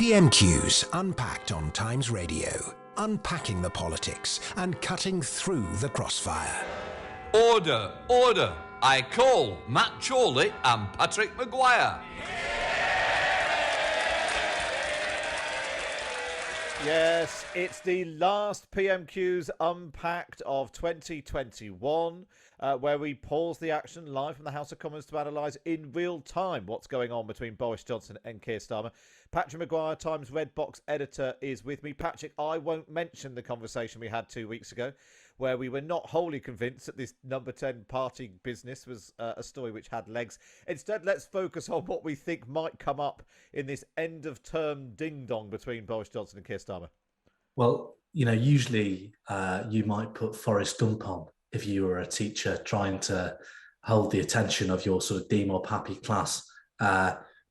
PMQs Unpacked on Times Radio. Unpacking the politics and cutting through the crossfire. Order, order. I call Matt Chorley and Patrick Maguire. Yes, it's the last PMQs Unpacked of 2021, where we pause the action live from the House of Commons to analyse in real time what's going on between Boris Johnson and Keir Starmer. Patrick Maguire, Times Red Box editor, is with me. Patrick, I won't mention the conversation we had 2 weeks ago, where we were not wholly convinced that this number 10 party business was a story which had legs. Instead, let's focus on what we think might come up in this end-of-term ding-dong between Boris Johnson and Keir Starmer. Well, you know, usually you might put Forrest Gump on if you were a teacher trying to hold the attention of your sort of Dean or Pappy class.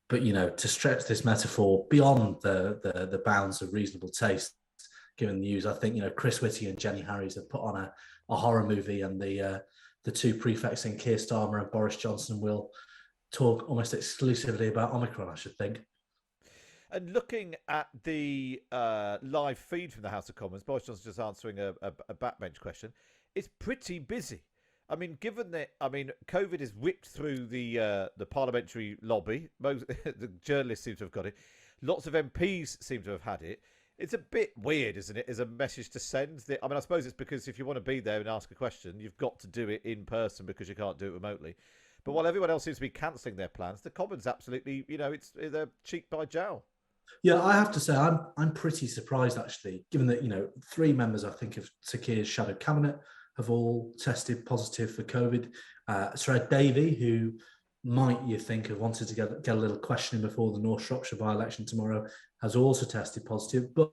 But, you know, to stretch this metaphor beyond the bounds of reasonable taste, given the news, I think, you know, Chris Whitty and Jenny Harries have put on a horror movie, and the two prefects in Keir Starmer and Boris Johnson will talk almost exclusively about Omicron, I should think. And looking at the live feed from the House of Commons, Boris Johnson just answering a backbench question. It's pretty busy. I mean, given that, COVID has whipped through the parliamentary lobby. Most the journalists seem to have got it. Lots of MPs seem to have had it. It's a bit weird, isn't it, as a message to send? I suppose it's because if you want to be there and ask a question, you've got to do it in person because you can't do it remotely. But while everyone else seems to be cancelling their plans, the Commons absolutely, they're cheek by jowl. Yeah, I have to say I'm pretty surprised, actually, given that, you know, 3 members, I think, of Sir Keir's shadow cabinet have all tested positive for COVID. Sir Ed Davey, who might, you think, have wanted to get a little questioning before the North Shropshire by-election tomorrow, has also tested positive. But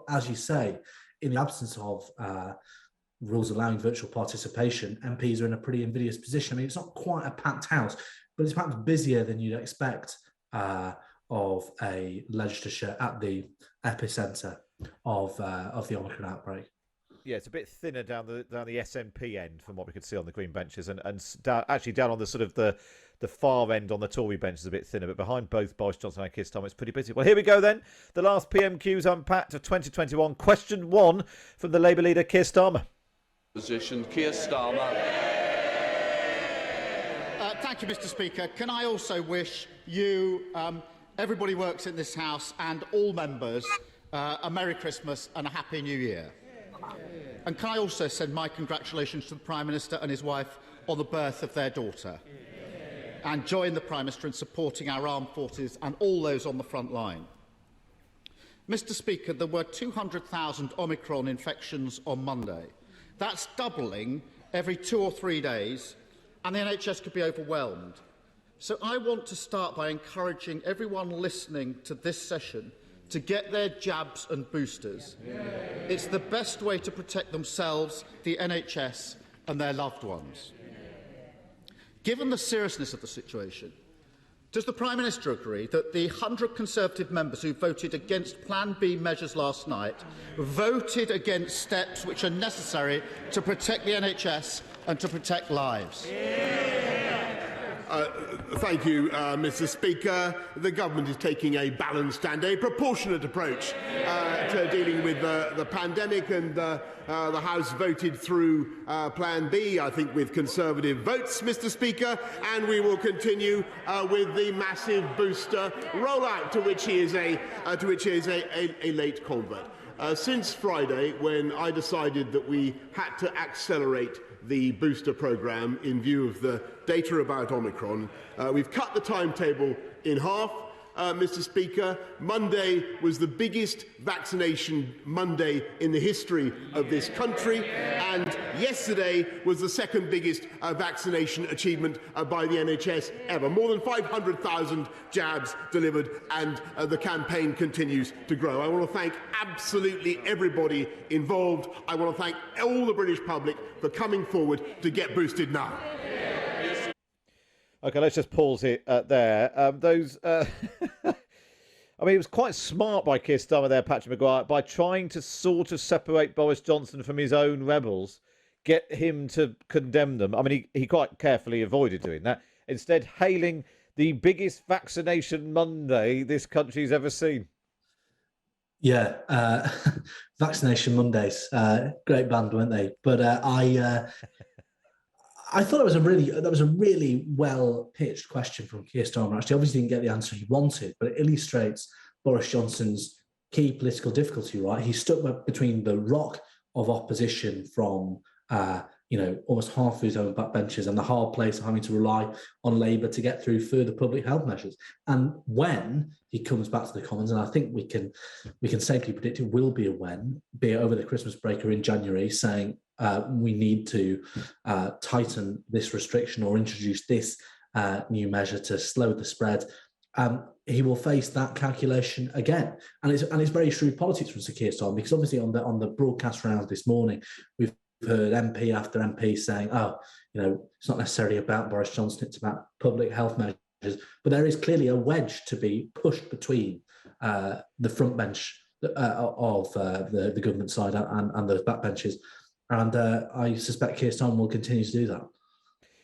as you say, in the absence of rules allowing virtual participation, MPs are in a pretty invidious position. I mean, it's not quite a packed house, but it's perhaps busier than you'd expect of a legislature at the epicentre of the Omicron outbreak. Yeah, it's a bit thinner down the SNP end from what we could see on the Green benches, and actually down on the sort of the far end on the Tory bench is a bit thinner, but behind both Boris Johnson and Keir Starmer, it's pretty busy. Well, here we go then. The last PMQs Unpacked of 2021. Question 1 from the Labour leader, Keir Starmer. Position, Keir Starmer. Thank you, Mr. Speaker. Can I also wish you, everybody who works in this House, and all members a Merry Christmas and a Happy New Year. And can I also send my congratulations to the Prime Minister and his wife on the birth of their daughter, and join the Prime Minister in supporting our armed forces and all those on the front line. Mr. Speaker, there were 200,000 Omicron infections on Monday. That's doubling every 2 or 3 days, and the NHS could be overwhelmed. So I want to start by encouraging everyone listening to this session to get their jabs and boosters. It's the best way to protect themselves, the NHS and their loved ones. Given the seriousness of the situation, does the Prime Minister agree that the 100 Conservative members who voted against Plan B measures last night voted against steps which are necessary to protect the NHS and to protect lives? Thank you, Mr. Speaker. The government is taking a balanced and a proportionate approach to dealing with the pandemic, and the House voted through Plan B, I think, with Conservative votes, Mr. Speaker, and we will continue with the massive booster rollout to which he is a late convert. Since Friday, when I decided that we had to accelerate the booster programme in view of the data about Omicron, we've cut the timetable in half. Mr. Speaker, Monday was the biggest vaccination Monday in the history of this country, and yesterday was the second biggest vaccination achievement by the NHS ever. More than 500,000 jabs delivered, and the campaign continues to grow. I want to thank absolutely everybody involved. I want to thank all the British public for coming forward to get boosted now. Okay, let's just pause it there. It was quite smart by Keir Starmer there, Patrick Maguire, by trying to sort of separate Boris Johnson from his own rebels, get him to condemn them. I mean, he quite carefully avoided doing that, instead hailing the biggest vaccination Monday this country's ever seen. Yeah, Vaccination Mondays, great band, weren't they? But I thought that was a really well pitched question from Keir Starmer. Actually, obviously didn't get the answer he wanted, but it illustrates Boris Johnson's key political difficulty. Right, he's stuck between the rock of opposition from almost half of his own backbenchers and the hard place of having to rely on Labour to get through further public health measures. And when he comes back to the Commons, and I think we can safely predict it will be a when, be it over the Christmas break or in January, saying we need to tighten this restriction or introduce this new measure to slow the spread. He will face that calculation again, and it's very shrewd politics from Sir Keir Starmer, because obviously on the broadcast rounds this morning we've heard MP after MP saying, it's not necessarily about Boris Johnson, it's about public health measures. But there is clearly a wedge to be pushed between the front bench of the government side and those backbenches. And I suspect Keir Starmer will continue to do that.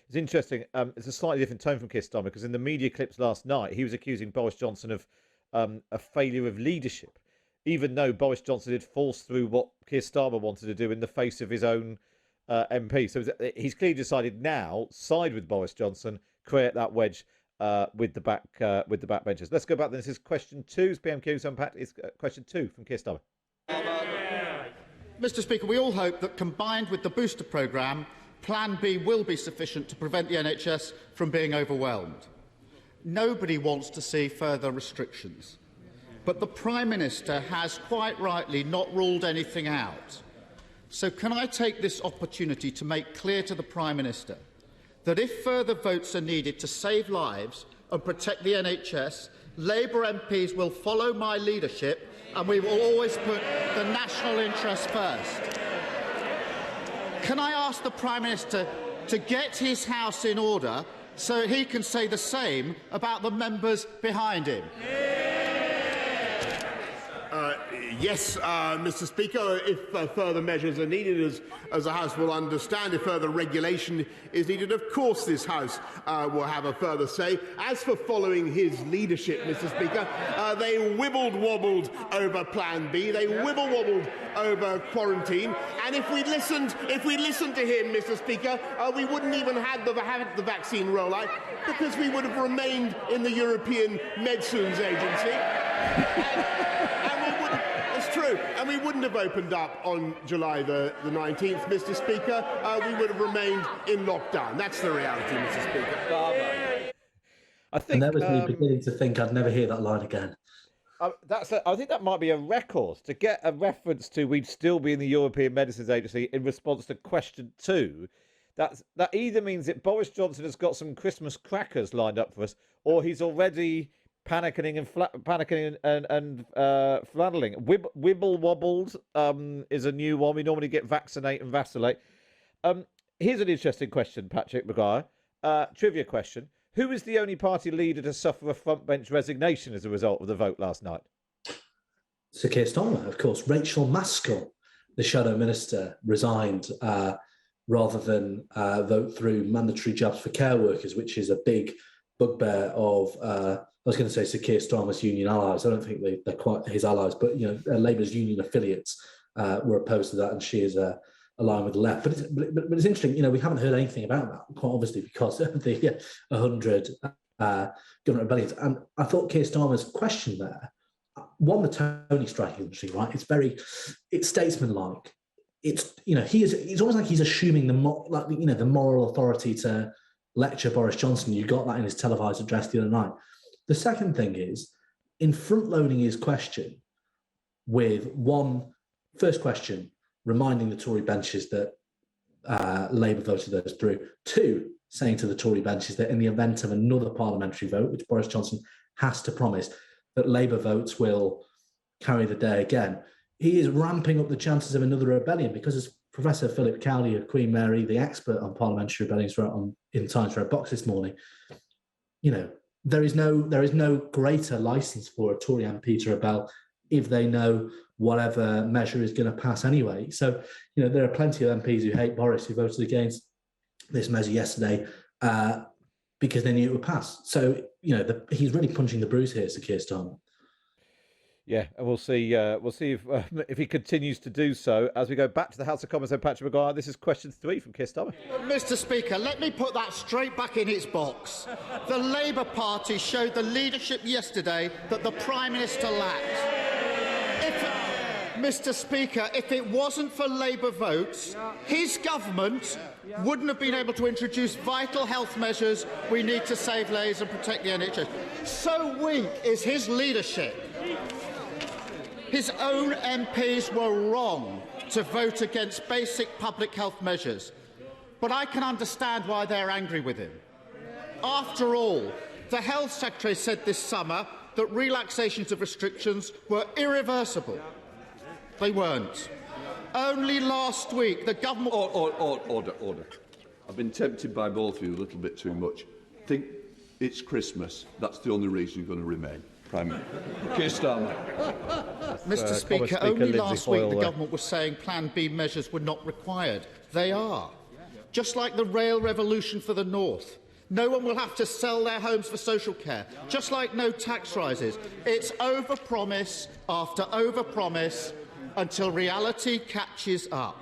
It's interesting. It's a slightly different tone from Keir Starmer, because in the media clips last night, he was accusing Boris Johnson of a failure of leadership, even though Boris Johnson had forced through what Keir Starmer wanted to do in the face of his own MP. So he's clearly decided now, side with Boris Johnson, create that wedge with the backbenchers. Let's go back. This is question 2. PMQs Unpacked. It's question 2 from Keir Starmer. Mr. Speaker, we all hope that combined with the booster programme, Plan B will be sufficient to prevent the NHS from being overwhelmed. Nobody wants to see further restrictions. But the Prime Minister has quite rightly not ruled anything out. So can I take this opportunity to make clear to the Prime Minister that if further votes are needed to save lives and protect the NHS, Labour MPs will follow my leadership and we will always put the national interest first. Can I ask the Prime Minister to get his house in order so he can say the same about the members behind him? Yes, Mr. Speaker, if further measures are needed, as the House will understand, if further regulation is needed, of course this House will have a further say. As for following his leadership, Mr. Speaker, they wibbled-wobbled over Plan B, they wibble-wobbled over quarantine, and if we'd listened to him, Mr. Speaker, we wouldn't even have the vaccine rollout, because we would have remained in the European Medicines Agency. And we wouldn't have opened up on July the 19th, Mr. Speaker. We would have remained in lockdown. That's the reality, Mr. Speaker. I think. And that was me beginning to think I'd never hear that line again. I think that might be a record, to get a reference to we'd still be in the European Medicines Agency in response to question 2. That either means that Boris Johnson has got some Christmas crackers lined up for us, or he's already panicking and fladdling. Wibble wobbled is a new one. We normally get vaccinate and vacillate. Here's an interesting question, Patrick Maguire. Trivia question. Who is the only party leader to suffer a front bench resignation as a result of the vote last night? Sir Keir Starmer, of course. Rachel Maskell, the shadow minister, resigned rather than vote through mandatory jobs for care workers, which is a big bugbear of I was going to say Sir Keir Starmer's union allies. I don't think they're quite his allies, but Labour's union affiliates were opposed to that, and she is aligned with the left. But it's interesting. We haven't heard anything about that, quite obviously, because of the 100 government rebellions. And I thought Keir Starmer's question there, one, the Tony striking, right? It's statesmanlike. It's almost like he's assuming the moral authority to lecture Boris Johnson. You got that in his televised address the other night. The second thing is, in front-loading his question with first question, reminding the Tory benches that Labour voted those through. 2, saying to the Tory benches that in the event of another parliamentary vote, which Boris Johnson has to promise, that Labour votes will carry the day again. He is ramping up the chances of another rebellion, because as Professor Philip Cowley of Queen Mary, the expert on parliamentary rebellions, wrote in Times Red Box this morning, there is no greater license for a Tory MP to rebel if they know whatever measure is going to pass anyway. So, there are plenty of MPs who hate Boris who voted against this measure yesterday because they knew it would pass. So, he's really punching the bruise here, Sir Keir Starmer. Yeah, and we'll see. We'll see if he continues to do so as we go back to the House of Commons. And Patrick Maguire, this is question 3 from Keir Starmer. Mr. Speaker, let me put that straight back in its box. The Labour Party showed the leadership yesterday that the Prime Minister lacked. Mr. Speaker, if it wasn't for Labour votes, his government wouldn't have been able to introduce vital health measures we need to save lives and protect the NHS. So weak is his leadership. His own MPs were wrong to vote against basic public health measures. But I can understand why they're angry with him. After all, the Health Secretary said this summer that relaxations of restrictions were irreversible. They weren't. Only last week, the government... Order. I've been tempted by both of you a little bit too much. I think it's Christmas. That's the only reason you're going to remain Prime Minister. Keir Starmer. Mr. Speaker, only last week the government was saying Plan B measures were not required. They are. Just like the rail revolution for the North. No one will have to sell their homes for social care. Just like no tax rises. It's overpromise after overpromise until reality catches up.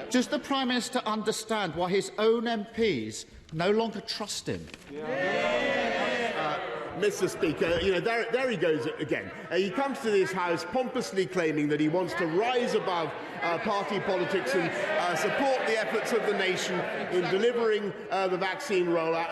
Does the Prime Minister understand why his own MPs no longer trust him? Mr. Speaker, there he goes again. He comes to this House pompously claiming that he wants to rise above party politics and support the efforts of the nation in delivering the vaccine rollout,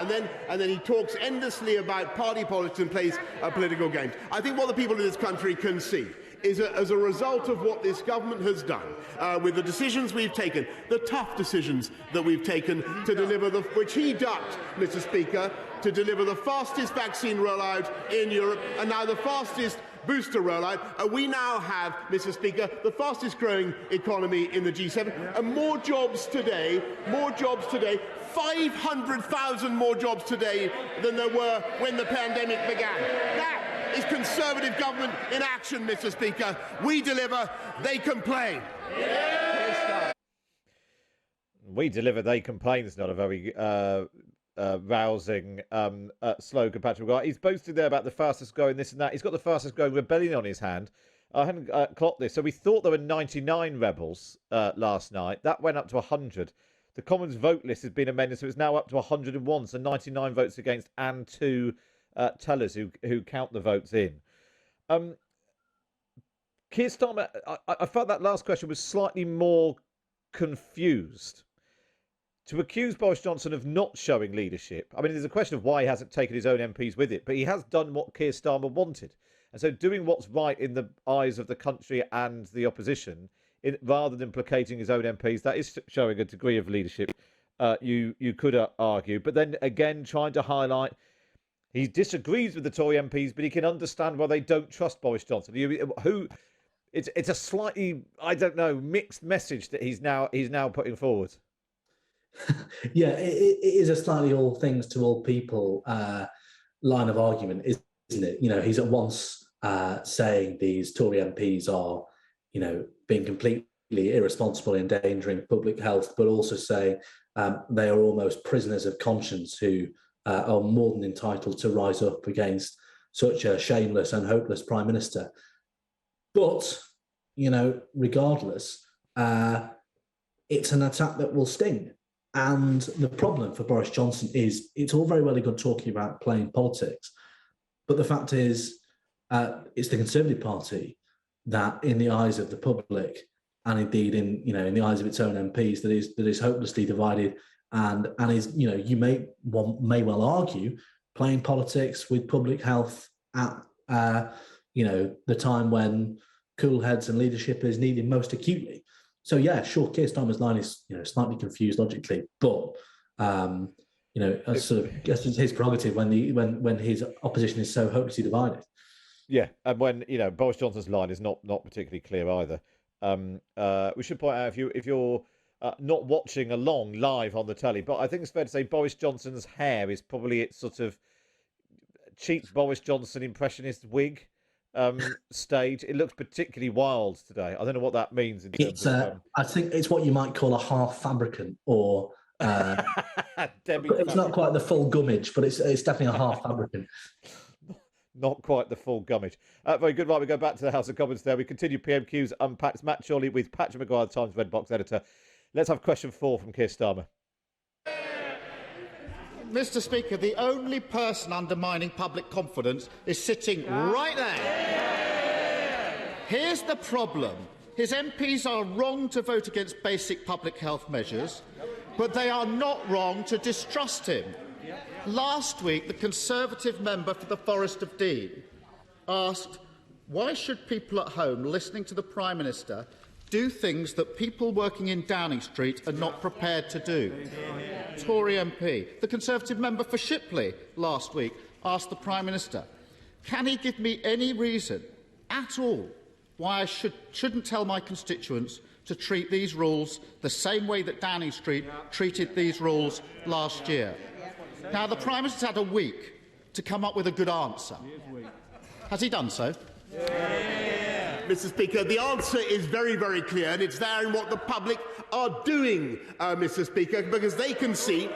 and then he talks endlessly about party politics and plays political games. I think what the people of this country can see is as a result of what this government has done, with the decisions we've taken, the tough decisions that we've taken to deliver which he ducked, Mr. Speaker, to deliver the fastest vaccine rollout in Europe and now the fastest booster rollout. We now have, Mr. Speaker, the fastest growing economy in the G7 and more jobs today, 500,000 more jobs today than there were when the pandemic began. That is Conservative government in action, Mr. Speaker. We deliver, they complain. We deliver, they complain is not a very rousing slogan, Patrick Maguire. He's boasted there about the fastest growing this and that. He's got the fastest growing rebellion on his hand. I hadn't clocked this. So we thought there were 99 rebels last night. That went up to 100. The Commons vote list has been amended, so it's now up to 101. So 99 votes against and 2 tellers who count the votes in. Keir Starmer, I felt that last question was slightly more confused. To accuse Boris Johnson of not showing leadership, I mean, there's a question of why he hasn't taken his own MPs with it, but he has done what Keir Starmer wanted. And so doing what's right in the eyes of the country and the opposition, rather than placating his own MPs, that is showing a degree of leadership, you could argue. But then again, trying to highlight he disagrees with the Tory MPs, but he can understand why they don't trust Boris Johnson. It's a slightly, I don't know, mixed message that he's now putting forward. Yeah, it is a slightly all things to all people line of argument, isn't it? He's at once saying these Tory MPs are, being completely irresponsible, endangering public health, but also saying they are almost prisoners of conscience who are more than entitled to rise up against such a shameless and hopeless Prime Minister. But, regardless, it's an attack that will sting. And the problem for Boris Johnson is it's all very well and good talking about playing politics, but the fact is it's the Conservative Party that, in the eyes of the public and indeed in the eyes of its own MPs, that is hopelessly divided and is you may well argue playing politics with public health at the time when cool heads and leadership is needed most acutely. So yeah, sure, Keir Starmer's line is slightly confused logically, but I sort of guess it's his prerogative when his opposition is so hopelessly divided. Yeah, and when Boris Johnson's line is not particularly clear either. We should point out if you're not watching along live on the telly, but I think it's fair to say Boris Johnson's hair is probably its sort of cheap Boris Johnson impressionist wig. Stage. It looks particularly wild today. I don't know what that means. It's I think it's what you might call a half fabricant, or it's not quite the full gummage, but it's definitely a half fabricant. not quite the full gummidge. Very good. Right, we go back to the House of Commons there. We continue PMQs Unpacked. Matt Chorley with Patrick Maguire, Times Red Box editor. Let's have question 4 from Keir Starmer. Mr. Speaker, the only person undermining public confidence is sitting right there. Here's the problem. His MPs are wrong to vote against basic public health measures, but they are not wrong to distrust him. Last week, the Conservative member for the Forest of Dean asked, why should people at home listening to the Prime Minister do things that people working in Downing Street are not prepared to do? Tory MP. The Conservative member for Shipley last week asked the Prime Minister, can he give me any reason at all why I shouldn't tell my constituents to treat these rules the same way that Downing Street treated these rules last year? Now, the Prime Minister's had a week to come up with a good answer. Has he done so? Mr. Speaker, the answer is very, very clear, and it's there in what the public are doing, Mr. Speaker, because they can see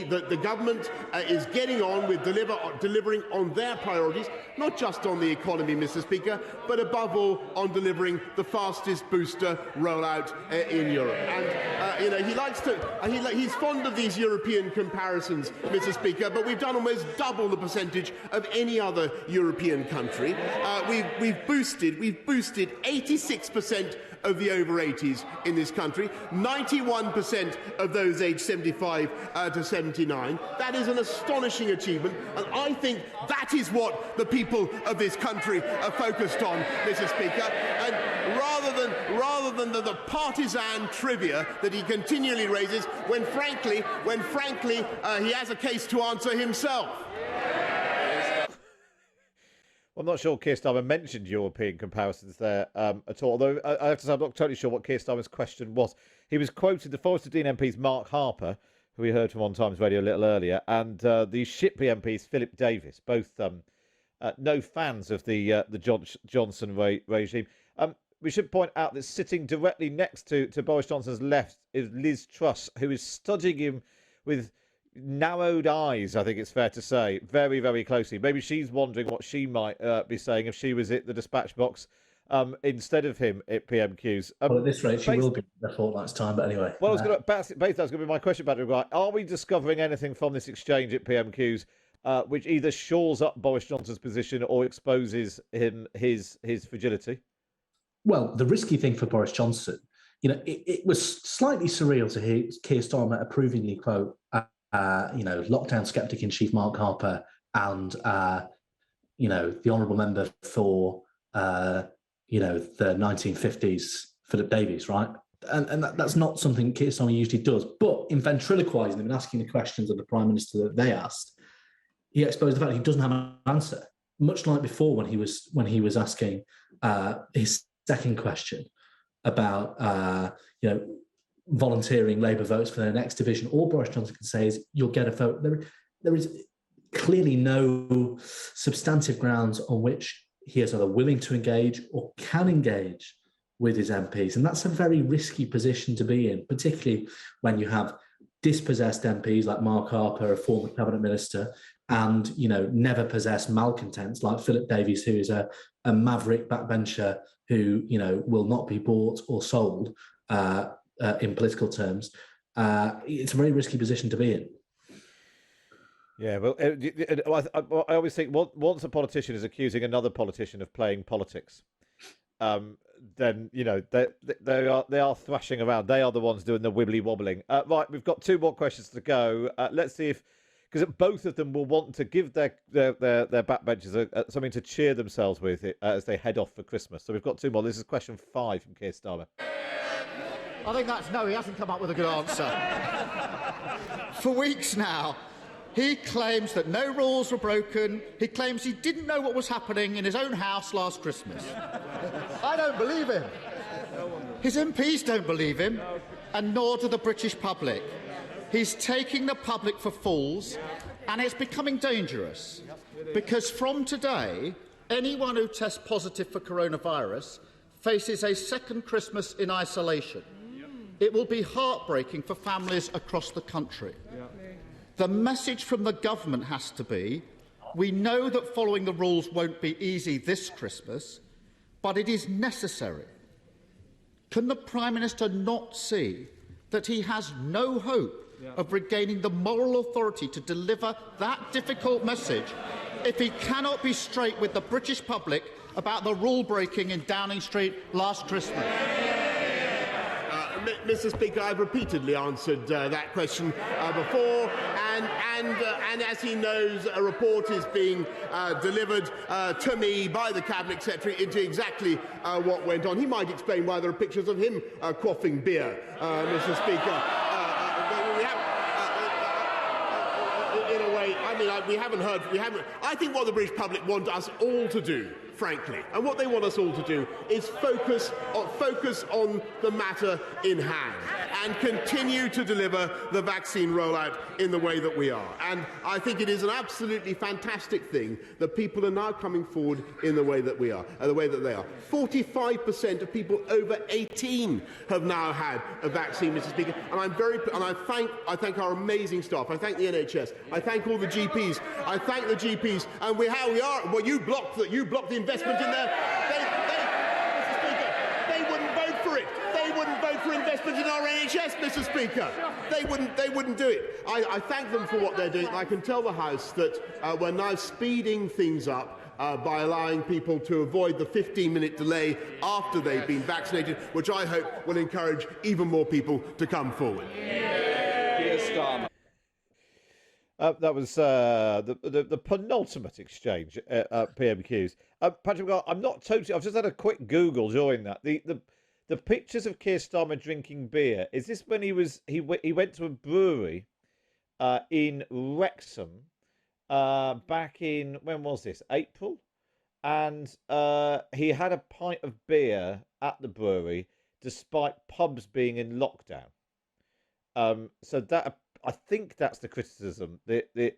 that the government is getting on with delivering on their priorities, not just on the economy, Mr. Speaker, but above all on delivering the fastest booster rollout in Europe. And he's fond of these European comparisons, Mr. Speaker, but we've done almost double the percentage of any other European country. We've boosted 86% of the over-80s in this country, 91% of those aged 75 to 79. That is an astonishing achievement, and I think that is what the people of this country are focused on, Mr. Speaker. And rather than the partisan trivia that he continually raises, when frankly he has a case to answer himself. I'm not sure Keir Starmer mentioned European comparisons there at all, although I have to say I'm not totally sure what Keir Starmer's question was. He was quoted the Forest of Dean MP's Mark Harper, who we heard from on Times Radio a little earlier, and the Shipley MP's Philip Davis, both no fans of the Johnson regime. We should point out that sitting directly next to Boris Johnson's left is Liz Truss, who is studying him with narrowed eyes, I think it's fair to say, very, very closely. Maybe she's wondering what she might be saying if she was at the dispatch box instead of him at PMQs. Well, at this rate, she will be in a fortnight's time, but anyway. Well, that's going to be my question about it. Are we discovering anything from this exchange at PMQs which either shores up Boris Johnson's position or exposes his fragility? Well, the risky thing for Boris Johnson, it was slightly surreal to hear Keir Starmer approvingly quote lockdown skeptic in chief Mark Harper and the honourable member for the 1950s Philip Davies, right? And that's not something Keir Starmer usually does. But in ventriloquising them and asking the questions of the Prime Minister that they asked, he exposed the fact that he doesn't have an answer. Much like before when he was asking his second question about volunteering Labour votes for their next division, all Boris Johnson can say is, you'll get a vote. There is clearly no substantive grounds on which he is either willing to engage or can engage with his MPs. And that's a very risky position to be in, particularly when you have dispossessed MPs like Mark Harper, a former cabinet minister, and, never possessed malcontents like Philip Davies, who is a maverick backbencher who, will not be bought or sold in political terms. It's a very risky position to be in. Yeah, well, I always think once a politician is accusing another politician of playing politics, then they are thrashing around. They are the ones doing the wibbly wobbling. Right, we've got 2 more questions to go. Let's see if, because both of them will want to give their backbenchers something to cheer themselves with as they head off for Christmas. So we've got 2 more. This is question 5 from Keir Starmer. I think that's no, he hasn't come up with a good answer. For weeks now, he claims that no rules were broken. He claims he didn't know what was happening in his own house last Christmas. I don't believe him. His MPs don't believe him, and nor do the British public. He's taking the public for fools, and it's becoming dangerous, because from today, anyone who tests positive for coronavirus faces a second Christmas in isolation. It will be heartbreaking for families across the country. The message from the government has to be, We know that following the rules won't be easy this Christmas, but it is necessary. Can the Prime Minister not see that he has no hope of regaining the moral authority to deliver that difficult message if he cannot be straight with the British public about the rule-breaking in Downing Street last Christmas? Mr. Speaker, I've repeatedly answered that question before, and as he knows, a report is being delivered to me by the Cabinet Secretary into exactly what went on. He might explain why there are pictures of him quaffing beer, Mr. Speaker. In a way, I mean, we haven't. I think what the British public want us all to do, frankly, and what they want us all to do is focus on the matter in hand and continue to deliver the vaccine rollout in the way that we are. And I think it is an absolutely fantastic thing that people are now coming forward in the way that we are, the way that they are. 45% of people over 18 have now had a vaccine, Mr. Speaker, and I thank our amazing staff. I thank the NHS. I thank all the GPs. I thank the GPs, and we are. Well, you blocked the investment in there. Mr. Speaker, they wouldn't vote for it. They wouldn't vote for investment in our NHS, Mr. Speaker. They wouldn't do it. I thank them for what they're doing. I can tell the House that we're now speeding things up by allowing people to avoid the 15-minute delay after they've been vaccinated, which I hope will encourage even more people to come forward. Keir Starmer. That was the penultimate exchange at PMQs. Patrick, I'm not totally. I've just had a quick Google during that. The pictures of Keir Starmer drinking beer. Is this when he went to a brewery in Wrexham back in, when was this? April, and he had a pint of beer at the brewery despite pubs being in lockdown. So that. I think that's the criticism.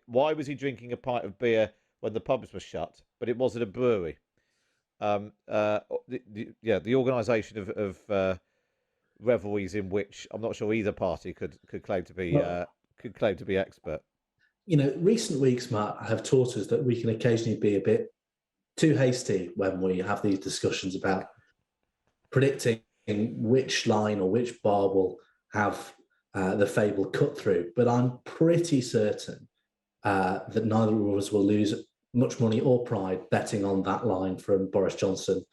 Why was he drinking a pint of beer when the pubs were shut, but it was at a brewery? The organisation of revelries in which I'm not sure either party could claim to be expert. You know, recent weeks, Matt, have taught us that we can occasionally be a bit too hasty when we have these discussions about predicting which line or which bar will have the fable cut through, but I'm pretty certain that neither of us will lose much money or pride betting on that line from Boris Johnson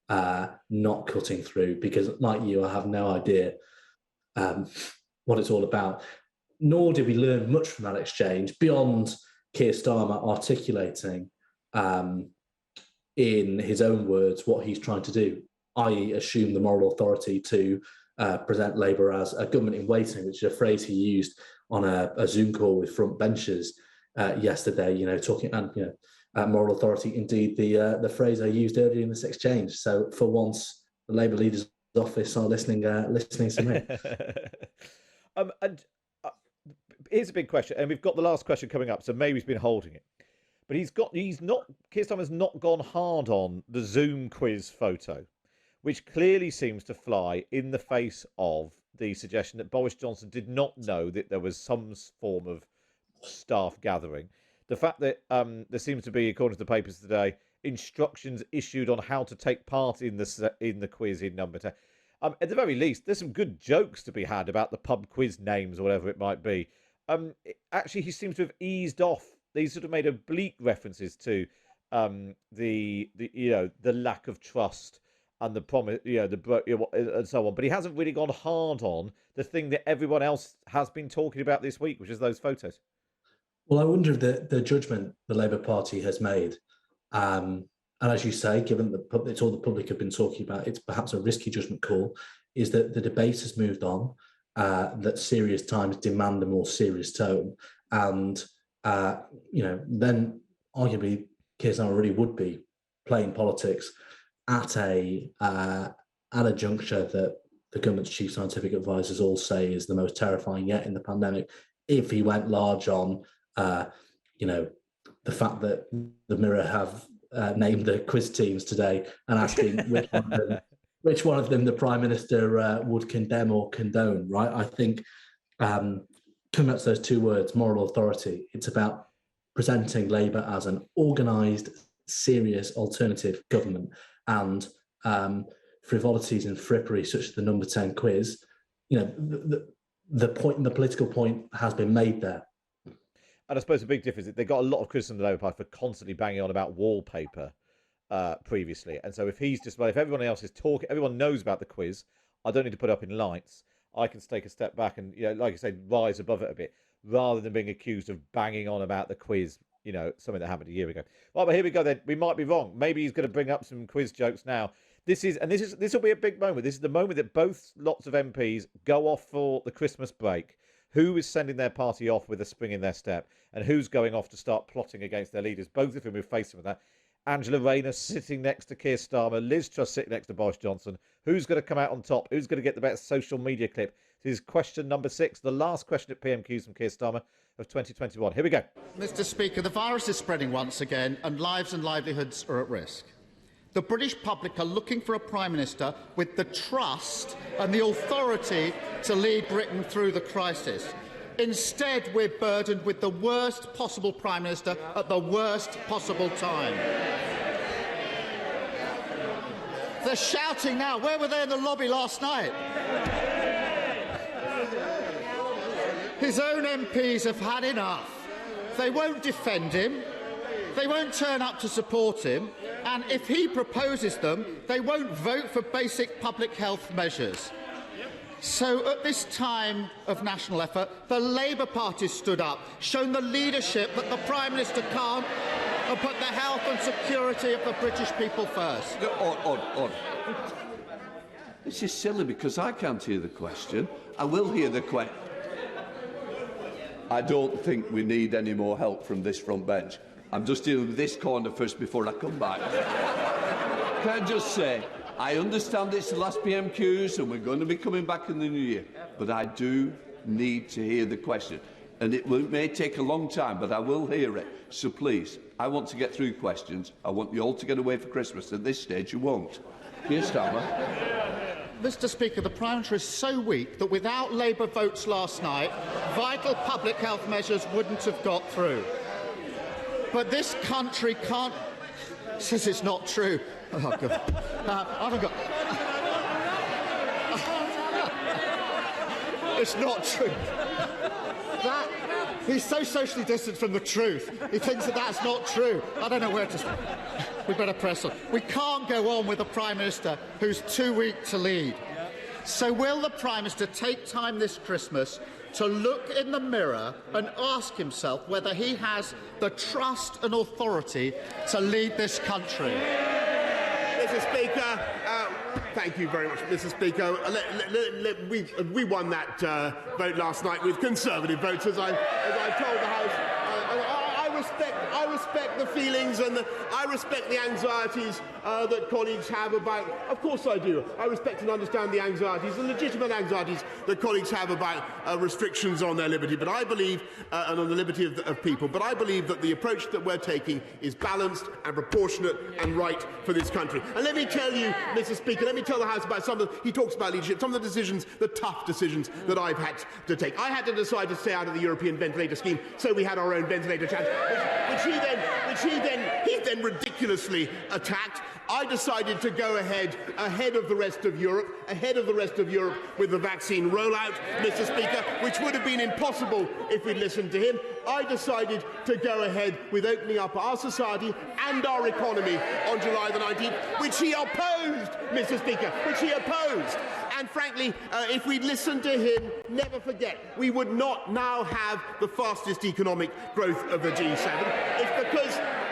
not cutting through, because like you, I have no idea what it's all about. Nor did we learn much from that exchange beyond Keir Starmer articulating in his own words what he's trying to do, i.e. assume the moral authority to present Labour as a government in waiting, which is a phrase he used on a Zoom call with front benchers yesterday. You know, talking and moral authority. Indeed, the phrase I used earlier in this exchange. So for once, the Labour leader's office are listening to me. Here's a big question, and we've got the last question coming up. So maybe he's been holding it, but Keir Starmer's not gone hard on the Zoom quiz photo, which clearly seems to fly in the face of the suggestion that Boris Johnson did not know that there was some form of staff gathering. The fact that there seems to be, according to the papers today, instructions issued on how to take part in the quiz in number 10. At the very least, there's some good jokes to be had about the pub quiz names or whatever it might be. Actually, he seems to have eased off. They sort of made oblique references to the lack of trust and the promise, and so on. But he hasn't really gone hard on the thing that everyone else has been talking about this week, which is those photos. Well, I wonder if the judgment the Labour Party has made, and as you say, given it's all the public have been talking about, it's perhaps a risky judgment call, is that the debate has moved on, that serious times demand a more serious tone, and then arguably Keir Starmer really would be playing politics at a juncture that the government's chief scientific advisors all say is the most terrifying yet in the pandemic. If he went large on, the fact that the Mirror have named the quiz teams today and asking which one of them the Prime Minister would condemn or condone, right? I think coming back to those two words, moral authority, it's about presenting Labour as an organised, serious alternative government, and frivolities and frippery such as the number 10 quiz, the political point has been made there. And I suppose the big difference is they got a lot of criticism of the Labour Party for constantly banging on about wallpaper previously. And so if everyone else is talking, everyone knows about the quiz, I don't need to put up in lights. I can take a step back and, like I say, rise above it a bit, rather than being accused of banging on about the quiz, something that happened a year ago. Right, but here we go then. We might be wrong. Maybe he's going to bring up some quiz jokes now. This will be a big moment. This is the moment that both lots of MPs go off for the Christmas break. Who is sending their party off with a spring in their step, and who's going off to start plotting against their leaders? Both of whom are facing with that. Angela Rayner sitting next to Keir Starmer, Liz Truss sitting next to Boris Johnson. Who's going to come out on top? Who's going to get the best social media clip? This is question number 6, the last question at PMQs from Keir Starmer of 2021. Here we go. Mr. Speaker, the virus is spreading once again, and lives and livelihoods are at risk. The British public are looking for a Prime Minister with the trust and the authority to lead Britain through the crisis. Instead, we're burdened with the worst possible Prime Minister at the worst possible time. They're shouting now. Where were they in the lobby last night? His own MPs have had enough. They won't defend him. They won't turn up to support him. And if he proposes them, they won't vote for basic public health measures. So at this time of national effort, the Labour Party stood up, shown the leadership that the Prime Minister can't, and put the health and security of the British people first. This is silly because I can't hear the question. I will hear the question. I don't think we need any more help from this front bench. I'm just dealing with this corner first before I come back. Can I just say, I understand it's the last PMQs and we're going to be coming back in the new year, but I do need to hear the question. And it may take a long time, but I will hear it. So please, I want to get through questions. I want you all to get away for Christmas. At this stage, you won't. Keir Starmer. Mr. Speaker, the Prime Minister is so weak that without Labour votes last night, vital public health measures wouldn't have got through. But this country can't... Says it's not true. Oh, God. I haven't got... It's not true. He's so socially distant from the truth. He thinks that that's not true. I don't know where to... We better press on. We can't go on with a Prime Minister who's too weak to lead. So will the Prime Minister take time this Christmas to look in the mirror and ask himself whether he has the trust and authority to lead this country? Mr. Speaker, thank you very much, Mr. Speaker. We won that vote last night with Conservative votes, as I told the House. I respect the feelings and I respect the anxieties that colleagues have about... Of course I do. I respect and understand the anxieties, the legitimate anxieties that colleagues have about restrictions on their liberty, but I believe, and on the liberty of people, but I believe that the approach that we're taking is balanced and proportionate and right for this country. And let me tell you, Mr. Speaker, let me tell the House about some of the... He talks about leadership, some of the decisions, the tough decisions that I've had to take. I had to decide to stay out of the European ventilator scheme, so we had our own ventilator challenge, which he then ridiculously attacked. I decided to go ahead of the rest of Europe with the vaccine rollout, Mr. Speaker, which would have been impossible if we'd listened to him. I decided to go ahead with opening up our society and our economy on July the 19th, which he opposed, Mr. Speaker, which he opposed. And frankly, if we'd listened to him, never forget, we would not now have the fastest economic growth of the G7.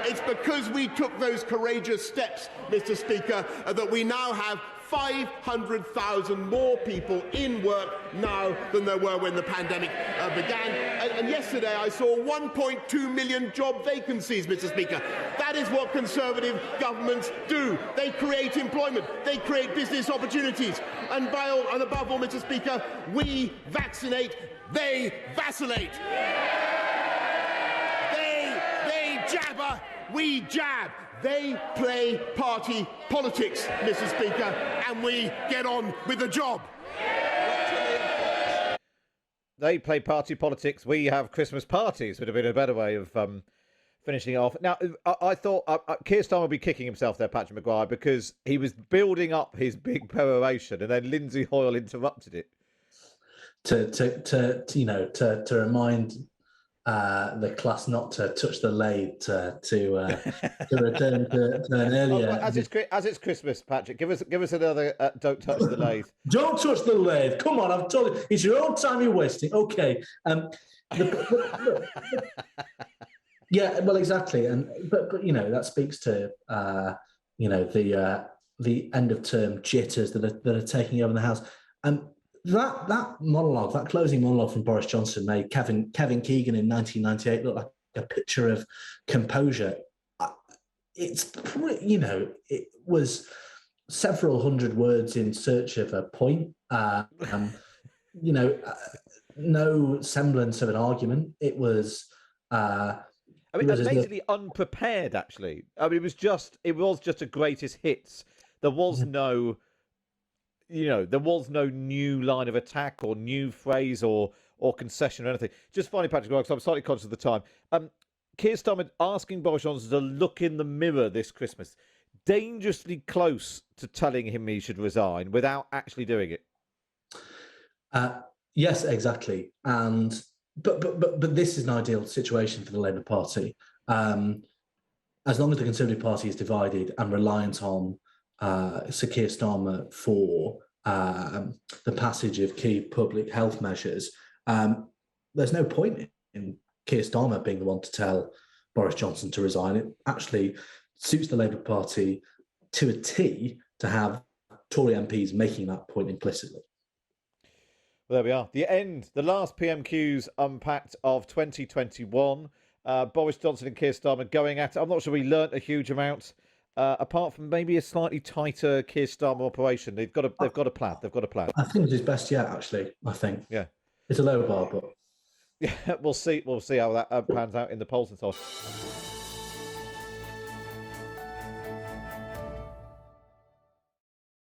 It's because we took those courageous steps, Mr. Speaker, that we now have 500,000 more people in work now than there were when the pandemic began. And yesterday I saw 1.2 million job vacancies, Mr. Speaker. That is what Conservative governments do. They create employment. They create business opportunities. And above all, Mr. Speaker, we vaccinate, they vacillate. They jabber, we jab. They play party politics, Mr. Speaker, and we get on with the job. They play party politics. We have Christmas parties would have been a better way of finishing off. Now, I thought Keir Starmer would be kicking himself there, Patrick Maguire, because he was building up his big peroration, and then Lindsay Hoyle interrupted it. To remind the class not to touch the lathe to return to an earlier. As it's Christmas, Patrick, give us another. Don't touch the lathe. Don't touch the lathe. Come on, I've told you, it's your own time you're wasting. Okay. Yeah, well, exactly, but that speaks to the end of term jitters that are taking over the House, and that monologue, that closing monologue from Boris Johnson made Kevin Keegan in 1998 look like a picture of composure. It was several hundred words in search of a point. No semblance of an argument. It was. Amazingly unprepared, actually. It was just a greatest hits. There was no, there was no new line of attack or new phrase or concession or anything. Just finally, Patrick, because I'm slightly conscious of the time. Keir Starmer asking Boris Johnson to look in the mirror this Christmas, dangerously close to telling him he should resign without actually doing it. Yes, exactly, But this is an ideal situation for the Labour Party. As long as the Conservative Party is divided and reliant on Sir Keir Starmer for the passage of key public health measures, there's no point in Keir Starmer being the one to tell Boris Johnson to resign. It actually suits the Labour Party to a T to have Tory MPs making that point implicitly. Well, there we are. The last PMQs Unpacked of 2021. Boris Johnson and Keir Starmer going at it. I'm not sure we learnt a huge amount, apart from maybe a slightly tighter Keir Starmer operation. They've got a plan. I think it's his best yet, actually. I think. Yeah. It's a low bar, but yeah, we'll see. We'll see how that pans out in the polls and so on.